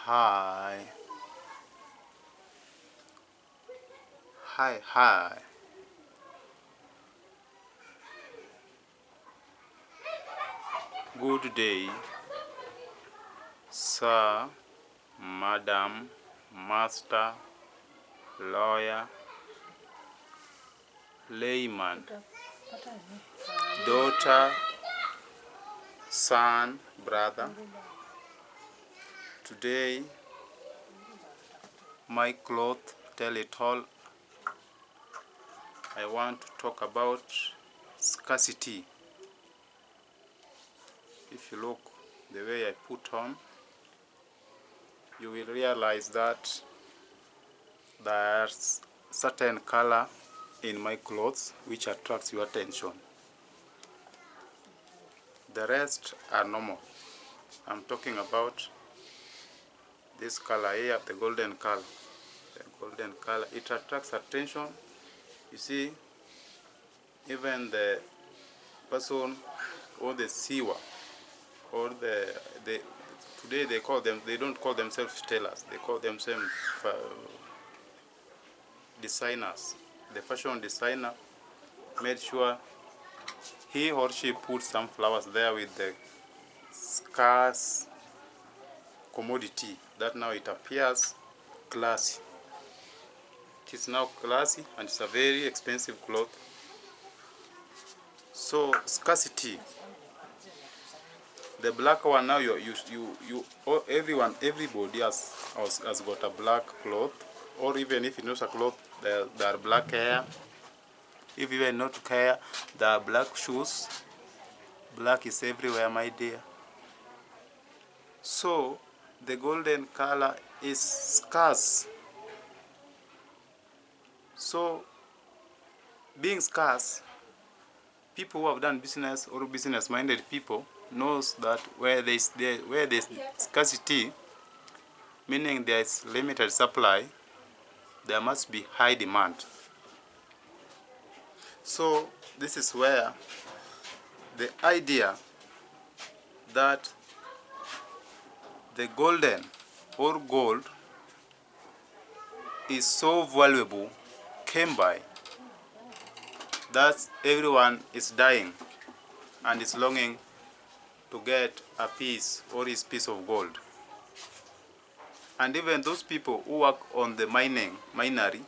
Hi. Hi, hi. Good day, sir, madam, master, lawyer, layman, daughter, son, brother. Today, my cloth tell it all. I want to talk about scarcity. If you look the way I put on, you will realize that there's certain color in my clothes which attracts your attention. The rest are normal. I'm talking about this color here, the golden color. The golden color, it attracts attention. You see, even the person or the sewer or the today they don't call themselves tailors, they call themselves designers. The fashion designer made sure he or she put some flowers there with the scarce commodity that now it appears classy. It is now classy and it's a very expensive cloth. So scarcity. The black one now everybody has got a black cloth, or even if it's not a cloth, there are black hair. If even not hair, there are black shoes. Black is everywhere, my dear. So the golden color is scarce. So being scarce, people who have done business or business-minded people knows that where there's scarcity, meaning there is limited supply, there must be high demand. So this is where the idea that the golden or gold is so valuable came by. That everyone is dying and is longing to get a piece or his piece of gold. And even those people who work on the minery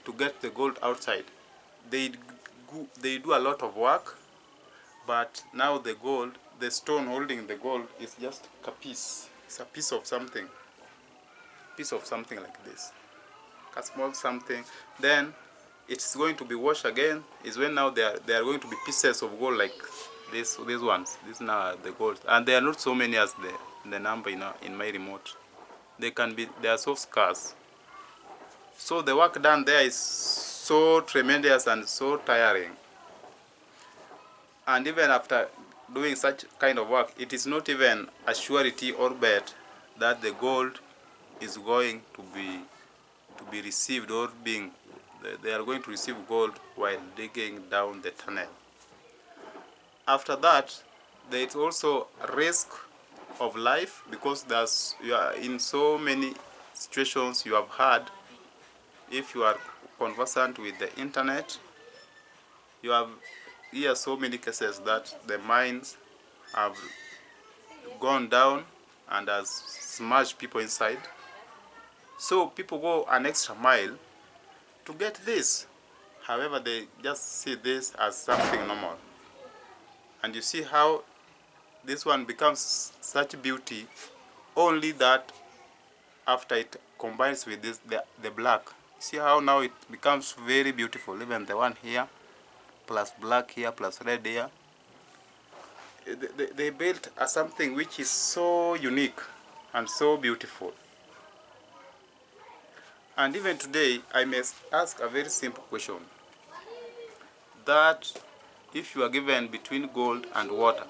to get the gold outside, they do a lot of work, but now the gold, the stone holding the gold is just a piece. It's a piece of something like this, a small something. Then it's going to be washed again. Is when now there are going to be pieces of gold like these ones. These now are the gold, and there are not so many as the number in my remote. They are so scarce. So the work done there is so tremendous and so tiring. And even after doing such kind of work, it is not even a surety or bet that the gold is going to be received, or they are going to receive gold while digging down the tunnel. After that, there is also a risk of life, because you are in so many situations you have had. If you are conversant with the internet, you have here so many cases that the mines have gone down and has smashed people inside. So people go an extra mile to get this. However, they just see this as something normal. And you see how this one becomes such beauty, only that after it combines with the black. See how now it becomes very beautiful. Even the one here, plus black here, plus red here. They built something which is so unique and so beautiful. And even today, I must ask a very simple question. That if you are given between gold and water,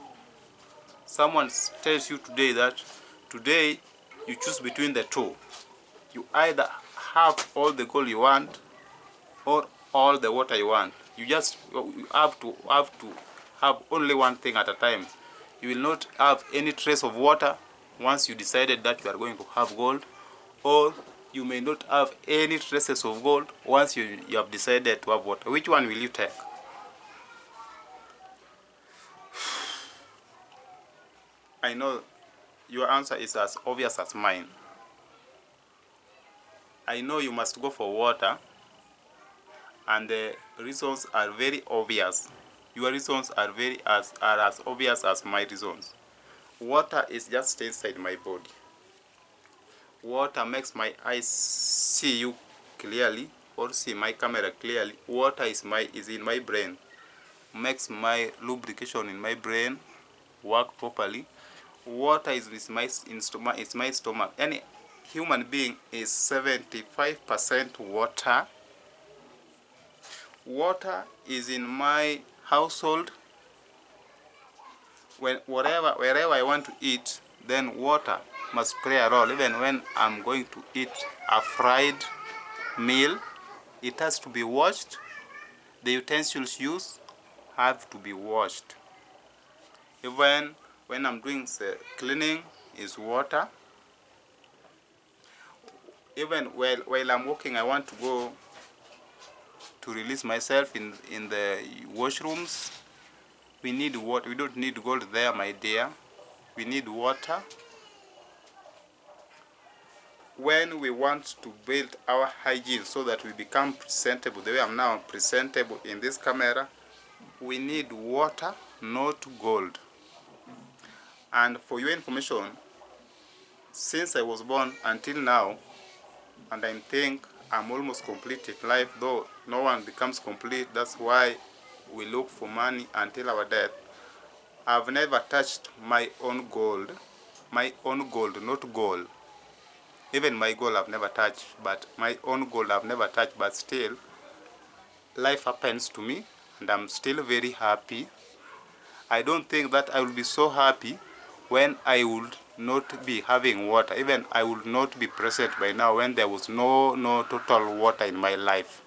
someone tells you today that today you choose between the two. You either have all the gold you want or all the water you want. You have to have only one thing at a time. You will not have any trace of water, once you decided that you are going to have gold, or you may not have any traces of gold once you have decided to have water. Which one will you take? I know your answer is as obvious as mine. I know you must go for water, and the reasons are very obvious. Your reasons are as obvious as my reasons. Water is just inside my body. Water makes my eyes see you clearly or see my camera clearly. Water is in my brain, makes my lubrication in my brain work properly. Water is my stomach. Any human being is 75% water. Water is in my household. Wherever I want to eat, then water must play a role. Even when I'm going to eat a fried meal, it has to be washed. The utensils used have to be washed. Even when I'm doing the cleaning, is water. Even while I'm walking, I want to go to release myself in the washrooms. We need water. We don't need gold there, my dear. We need water. When we want to build our hygiene so that we become presentable, the way I'm now presentable in this camera, we need water, not gold. And for your information, since I was born until now, and I think I'm almost complete in life, though no one becomes complete, that's why we look for money until our death. I've never touched my own gold, not gold. Even my gold I've never touched, but my own gold I've never touched, but still, life happens to me, and I'm still very happy. I don't think that I will be so happy when I would not be having water. Even I would not be present by now when there was no total water in my life.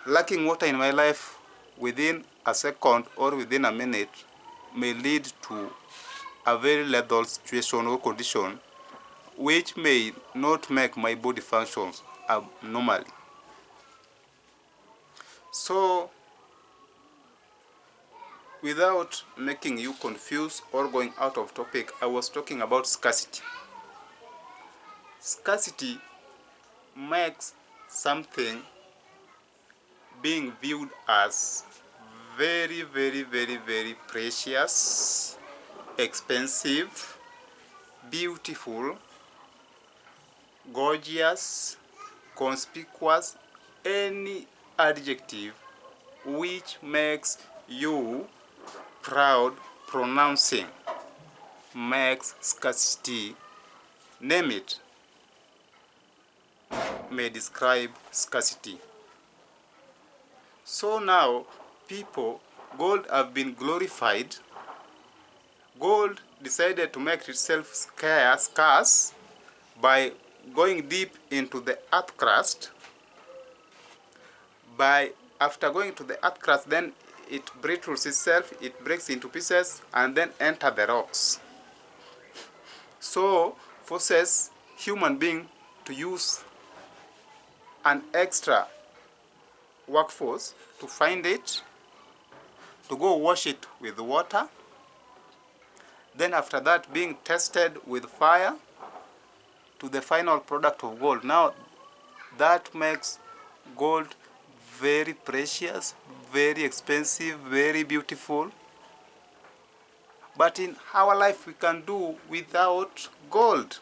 Lacking water in my life within a second or within a minute may lead to a very lethal situation or condition which may not make my body functions abnormally. So, without making you confused or going out of topic, I was talking about scarcity. Scarcity makes something being viewed as very, very, very, very precious, expensive, beautiful, gorgeous, conspicuous, any adjective which makes you proud pronouncing makes scarcity. Name it may describe scarcity. So now gold have been glorified. Gold decided to make itself scarce by going deep into the earth crust. After going to the earth crust, then it brittles itself, it breaks into pieces, and then enter the rocks. So forces human being to use an extra workforce to find it, to go wash it with water, then after that being tested with fire to the final product of gold. Now that makes gold very precious, very expensive, very beautiful. But in our life we can do without gold.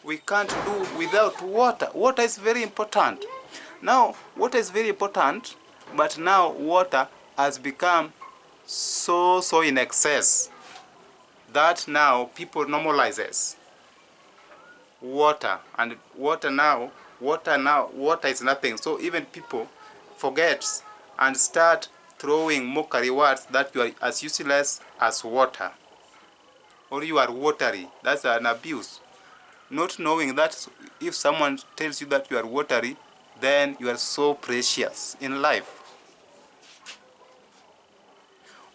We can't do without water. Water is very important. Now, water is very important, but now water has become so in excess that now people normalizes water, and water is nothing. So even people forget and start throwing mockery words that you are as useless as water, or you are watery. That's an abuse. Not knowing that if someone tells you that you are watery, then you are so precious in life.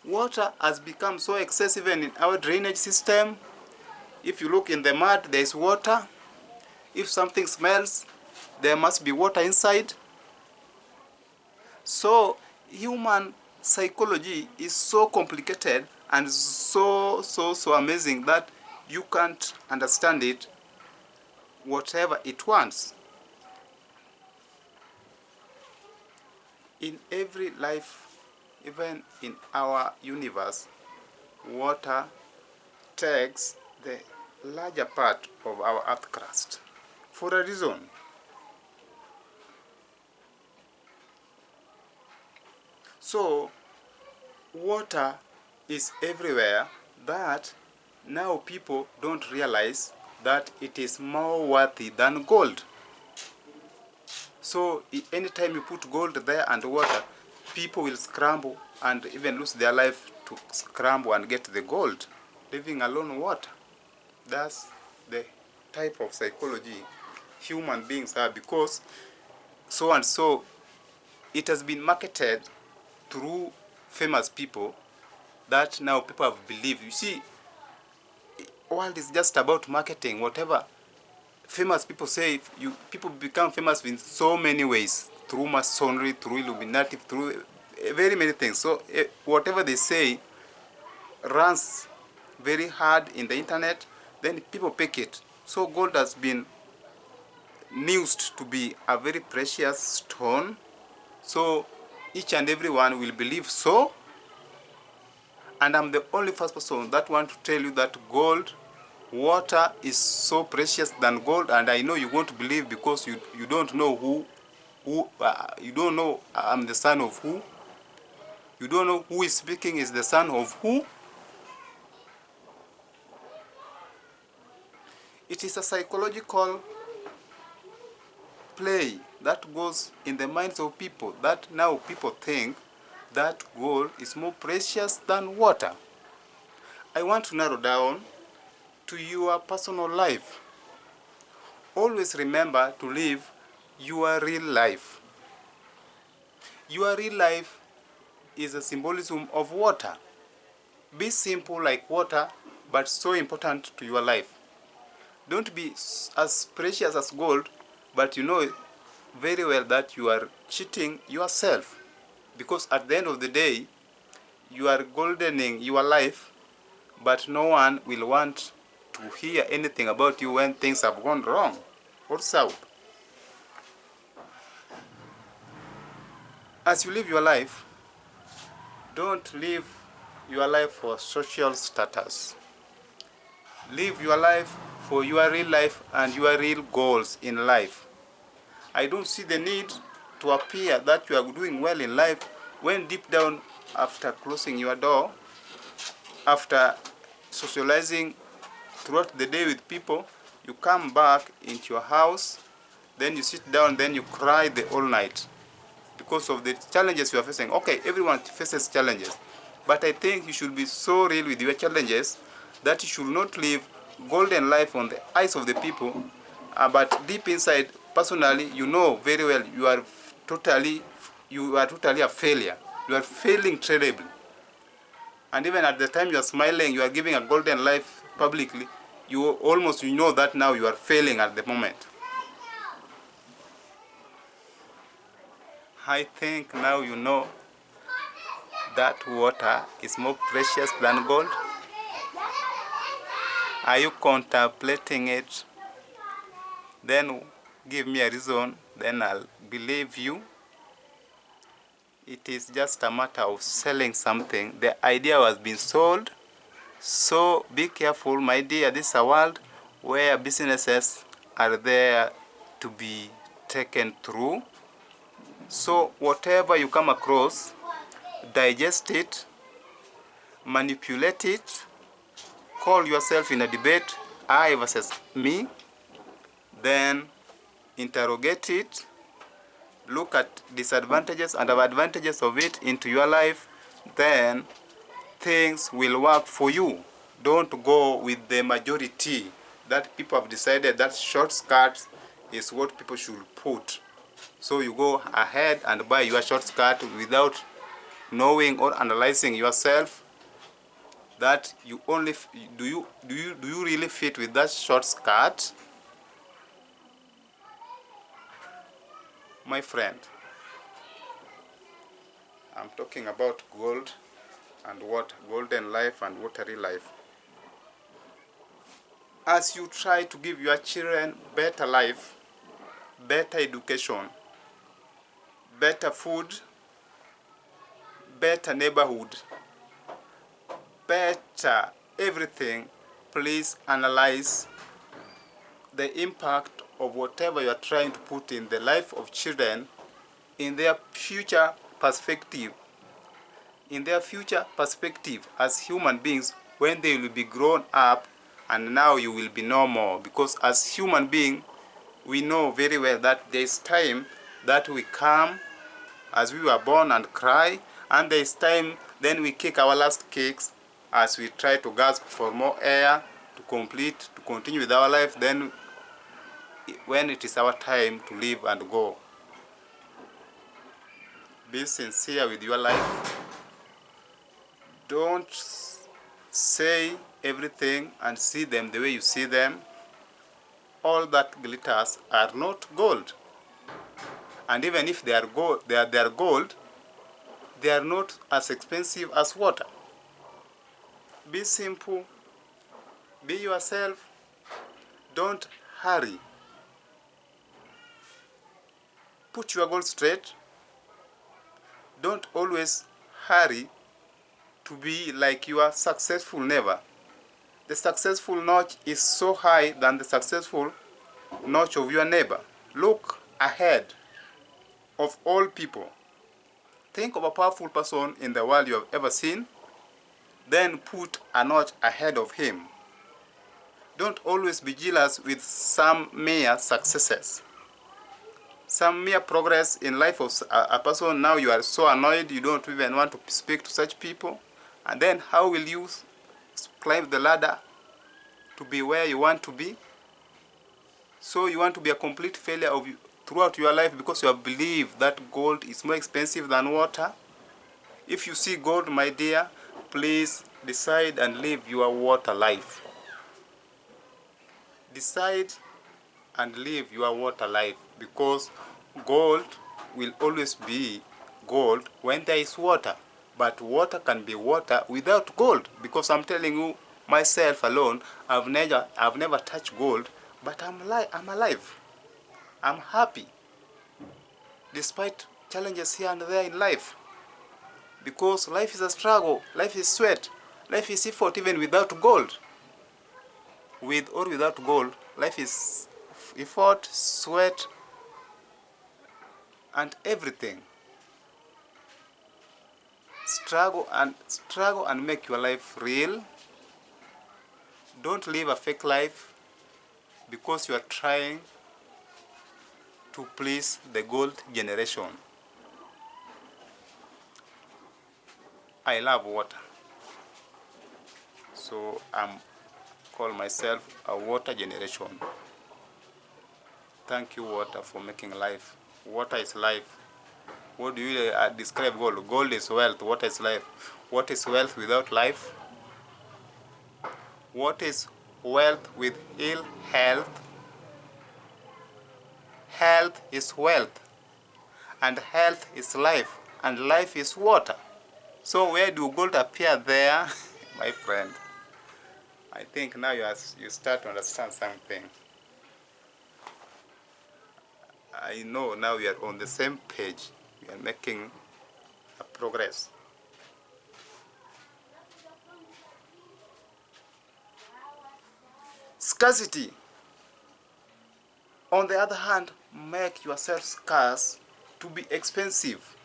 Water has become so excessive in our drainage system. If you look in the mud, there is water. If something smells, there must be water inside. So human psychology is so complicated and so amazing that you can't understand it whatever it wants. In every life, even in our universe, water takes the larger part of our earth crust for a reason. So water is everywhere, that now people don't realize that it is more worthy than gold. So anytime you put gold there and water, people will scramble and even lose their life to scramble and get the gold, leaving alone water. That's the type of psychology human beings have, because so and so it has been marketed through famous people that now people have believed. You see, world is just about marketing. Whatever famous people say, people become famous in so many ways, through masonry, through Illuminati, through very many things. So whatever they say runs very hard in the internet, then people pick it. So gold has been used to be a very precious stone. So each and everyone will believe so. And I'm the only first person that want to tell you that water is so precious than gold. And I know you won't believe, because you don't know you don't know I'm the son of who. You don't know who is speaking is the son of who. It is a psychological play that goes in the minds of people, that now people think that gold is more precious than water. I want to narrow down to your personal life. Always remember to live your real life. Your real life is a symbolism of water. Be simple like water, but so important to your life. Don't be as precious as gold, but you know very well that you are cheating yourself. Because at the end of the day, you are goldening your life, but no one will want to hear anything about you when things have gone wrong or south. As you live your life, don't live your life for social status. Live your life for your real life and your real goals in life. I don't see the need to appear that you are doing well in life when deep down, after closing your door, after socializing throughout the day with people, you come back into your house, then you sit down, then you cry the whole night because of the challenges you are facing. Okay, everyone faces challenges, but I think you should be so real with your challenges that you should not live golden life on the eyes of the people, but deep inside, personally, you know very well you are totally a failure. You are failing terribly. And even at the time you are smiling, you are giving a golden life publicly, you know that now you are failing at the moment. I think now you know that water is more precious than gold. Are you contemplating it? Then give me a reason, then I'll believe you. It is just a matter of selling something. The idea was being sold. So be careful, my dear. This is a world where businesses are there to be taken through. So whatever you come across, digest it, manipulate it, call yourself in a debate, I versus me, then interrogate it, look at disadvantages and advantages of it into your life, then things will work for you. Don't go with the majority that people have decided that shortcut is what people should put. So you go ahead and buy your shortcut without knowing or analyzing yourself. that you only do you really fit with that short skirt? My friend, I'm talking about gold and what golden life and watery life. As you try to give your children better life, better education, better food, better neighborhood, better everything, please analyze the impact of whatever you are trying to put in the life of children in their future perspective. In their future perspective as human beings, when they will be grown up, and now you will be no more. Because as human beings, we know very well that there is time that we come as we were born and cry, and there is time then we kick our last kicks as we try to gasp for more air to continue with our life. Then when it is our time to live and go, be sincere with your life. Don't say everything and see them the way you see them. All that glitters are not gold. And even if they are gold, they are gold, they are not as expensive as water. Be simple. Be yourself. Don't hurry. Put your goal straight. Don't always hurry to be like you are successful. Never. The successful notch is so high than the successful notch of your neighbor. Look ahead of all people. Think of a powerful person in the world you have ever seen, then put a notch ahead of him. Don't always be jealous with some mere successes, some mere progress in life of a person. Now you are so annoyed you don't even want to speak to such people. And then how will you climb the ladder to be where you want to be? So you want to be a complete failure throughout your life because you have believed that gold is more expensive than water? If you see gold, my dear, please decide and live your water life. Decide and live your water life, because gold will always be gold when there is water. But water can be water without gold, because I'm telling you, myself alone, I've never touched gold, but I'm alive. I'm happy despite challenges here and there in life, because life is a struggle, life is sweat, life is effort even without gold. With or without gold, life is effort, sweat, and everything. Struggle and make your life real. Don't live a fake life because you are trying to please the gold generation. I love water, so I'm call myself a water generation. Thank you, water, for making life. Water is life. What do you describe gold? Gold is wealth. Water is life. What is wealth without life? What is wealth with ill health? Health is wealth, and health is life, and life is water. So where do gold appear there? My friend, I think now you start to understand something. I know now we are on the same page. We are making a progress. Scarcity, on the other hand, make yourself scarce to be expensive.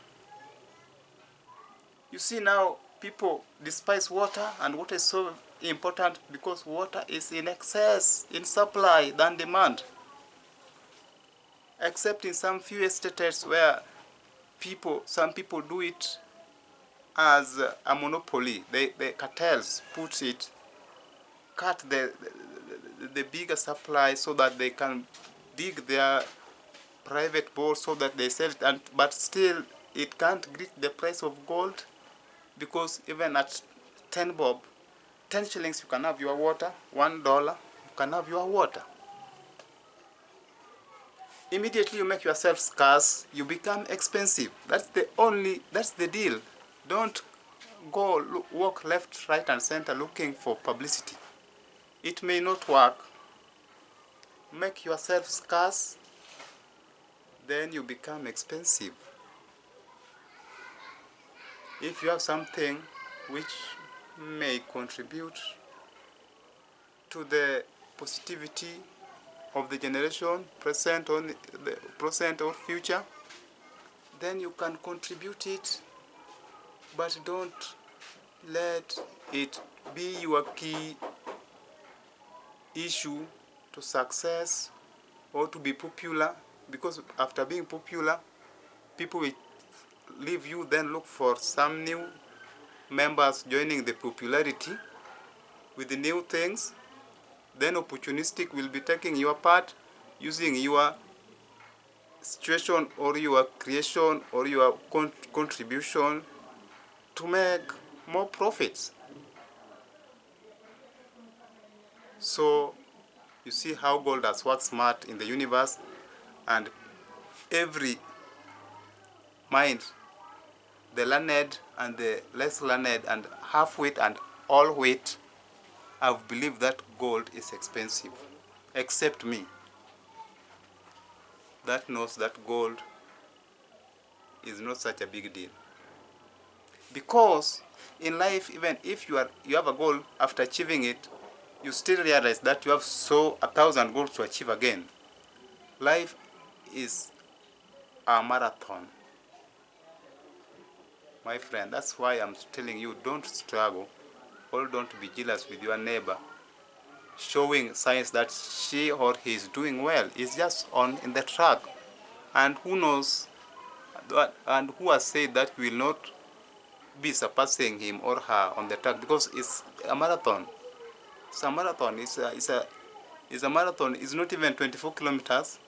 You see, now people despise water, and water is so important because water is in excess in supply than demand. Except in some few estates where some people do it as a monopoly. The cartels cut the bigger supply so that they can dig their private bores so that they sell it, but still it can't reach the price of gold, because even at 10 bob 10 shillings you can have your water, $1 you can have your water. Immediately you make yourself scarce, you become expensive. That's the deal. Don't go walk left, right and center looking for publicity. It may not work. Make yourself scarce, then you become expensive. If you have something which may contribute to the positivity of the generation, present or future, then you can contribute it, but don't let it be your key issue to success or to be popular, because after being popular, people will leave you, then look for some new members joining the popularity with the new things. Then opportunistic will be taking your part, using your situation or your creation or your contribution to make more profits. So you see how gold has worked smart in the universe, and every mind, the learned and the less learned and half-wit and all-wit, have believed that gold is expensive, except me, that knows that gold is not such a big deal. Because in life, even if you have a goal, after achieving it, you still realize that you have 1,000 goals to achieve again. Life is a marathon, my friend. That's why I'm telling you, don't struggle, or don't be jealous with your neighbor, showing signs that she or he is doing well, is just in the track. And who knows, and who has said that we will not be surpassing him or her on the track, because it's a marathon. It's a marathon. It's a marathon. It's not even 24 kilometers.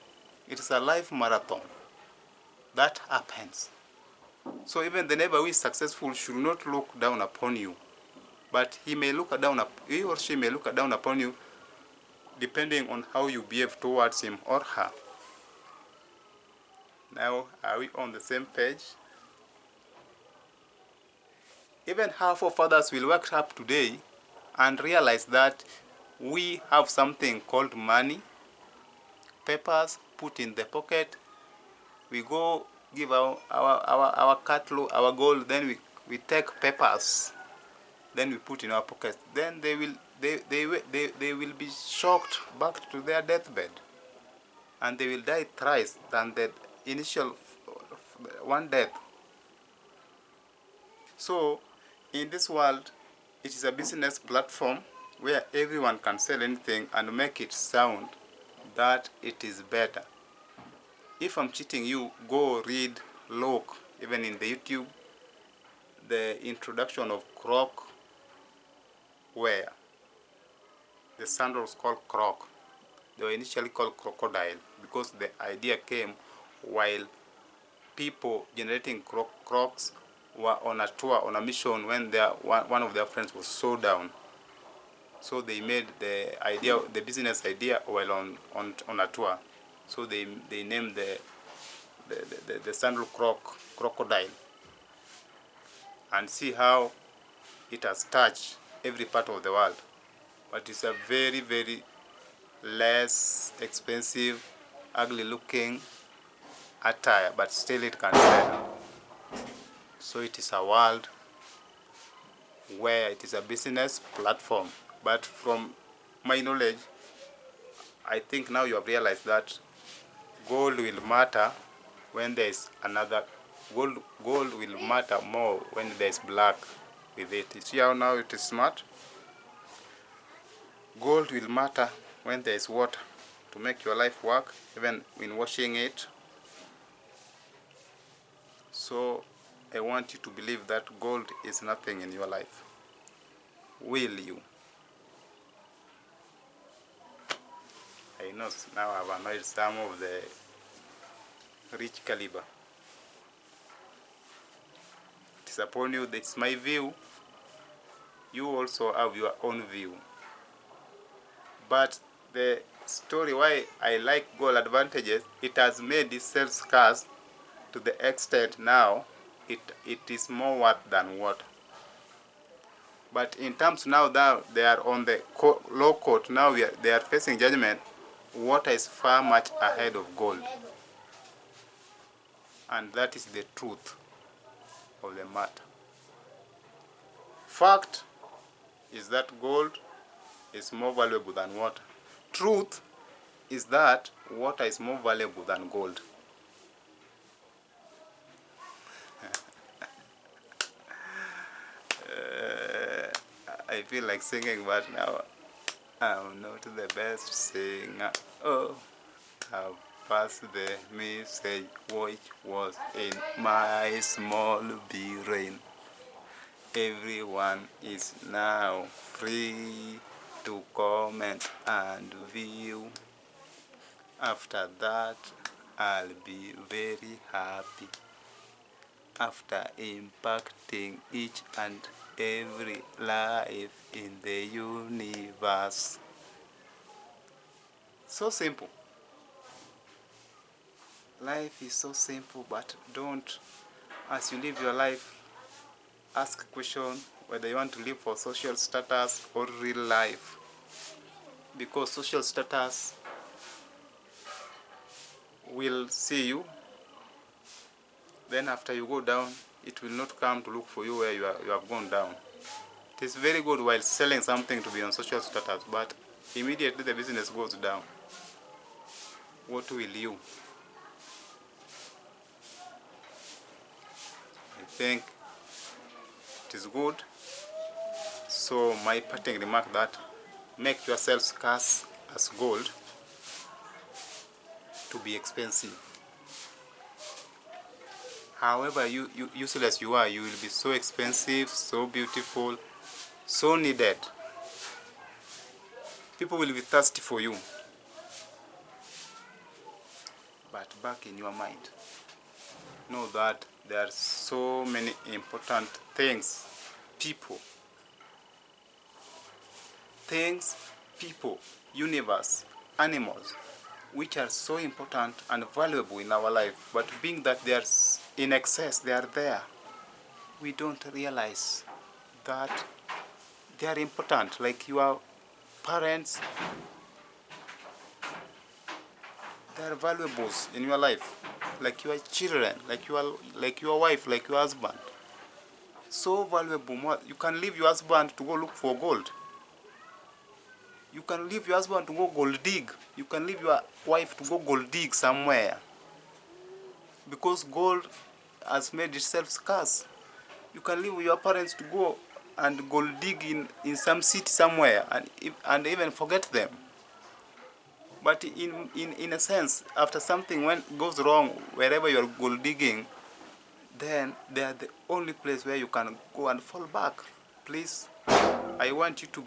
It is a life marathon. That happens. So even the neighbor who is successful should not look down upon you, but he or she may look down upon you, depending on how you behave towards him or her. Now, are we on the same page? Even our forefathers will wake up today and realize that we have something called money, papers put in the pocket. We go give our cattle, our gold, then we take papers, then we put in our pockets. Then they will be shocked back to their deathbed, and they will die thrice than the initial one death. So in this world, it is a business platform where everyone can sell anything and make it sound that it is better. If I'm cheating you, go read, look, even in the YouTube, the introduction of Croc wear. The sandals called Croc. They were initially called crocodile because the idea came while people generating Crocs were on a tour, on a mission, when one of their friends was so down. So they made the business idea while on a tour. So they named the sandal crocodile, and see how it has touched every part of the world. But it's a very, very less expensive, ugly looking attire, but still it can sell. So it is a world where it is a business platform. But from my knowledge, I think now you have realized that gold will matter when there is another. Gold will matter more when there is black with it. You see how now it is smart? Gold will matter when there is water to make your life work, even in washing it. So I want you to believe that gold is nothing in your life. Will you? I know now I've annoyed some of the rich caliber. It is upon you. That's my view. you also have your own view. But the story why I like gold advantages, it has made itself scarce to the extent now it is more worth than water. But in terms now that they are on the law court, now they are facing judgment, water is far much ahead of gold. And that is the truth of the matter. Fact is that gold is more valuable than water. Truth is that water is more valuable than gold. I feel like singing, but now I'm not the best singer. Oh, I've passed the message which was in my small brain. Everyone is now free to comment and view. After that, I'll be very happy. After impacting each and every life in the universe. So simple. Life is so simple, but don't, as you live your life, ask a question whether you want to live for social status or real life. Because social status will see you, then after you go down, it will not come to look for you where you have gone down. It is very good while selling something to be on social status, but immediately the business goes down, what will you? I think it is good. So my parting remark that make yourself scarce as gold to be expensive. However useless you are, you will be so expensive, so beautiful, so needed. People will be thirsty for you. But back in your mind, know that there are so many important things, people, universe, animals, which are so important and valuable in our life. But being that they are in excess, they are there, we don't realize that they are important. Like your parents, they are valuables in your life. Like your children, like your wife, like your husband. So valuable. You can leave your husband to go look for gold. You can leave your husband to go gold dig. You can leave your wife to go gold dig somewhere. Because gold has made itself scarce. You can leave your parents to go and gold dig in some city somewhere and even forget them. But in a sense, after something goes wrong, wherever you are gold digging, then they are the only place where you can go and fall back. Please, I want you to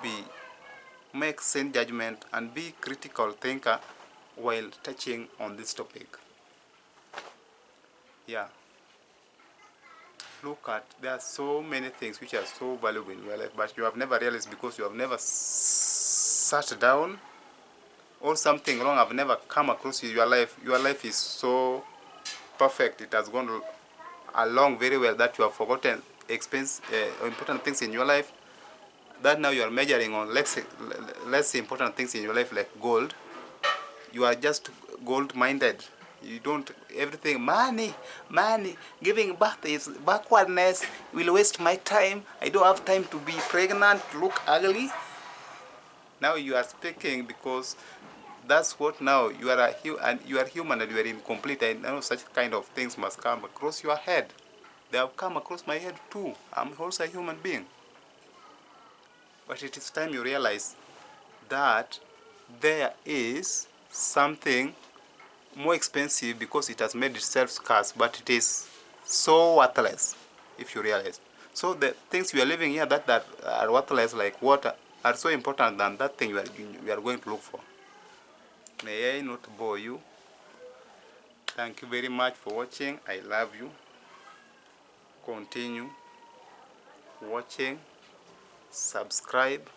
make sane judgment and be critical thinker while touching on this topic. Yeah. Look at, there are so many things which are so valuable in your life, but you have never realized because you have never sat down, or something wrong have never come across in your life. Your life is so perfect, it has gone along very well that you have forgotten important things in your life, that now you are measuring on less important things in your life like gold. You are just gold minded. You don't, everything money, giving birth is backwardness, will waste my time, I don't have time to be pregnant, look ugly. Now you are speaking because that's what now you are you are human and you are incomplete. I know such kind of things must come across your head. They have come across my head too. I'm also a human being. But it is time you realize that there is something more expensive because it has made itself scarce, but it is so worthless if you realize. So the things you are living here that are worthless like water are so important than that thing you are going to look for. May I not bore you. Thank you very much for watching. I love you. Continue watching, subscribe,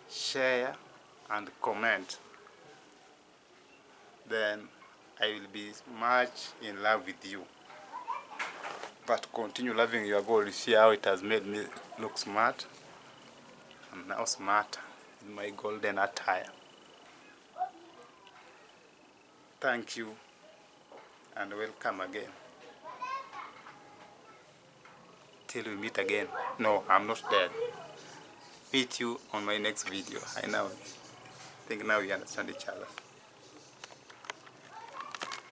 share and comment. Then I will be much in love with you. But continue loving your gold. You see how it has made me look smart? I'm now smarter in my golden attire. Thank you and welcome again. Till we meet again. No, I'm not dead. Meet you on my next video. I now think now we understand each other.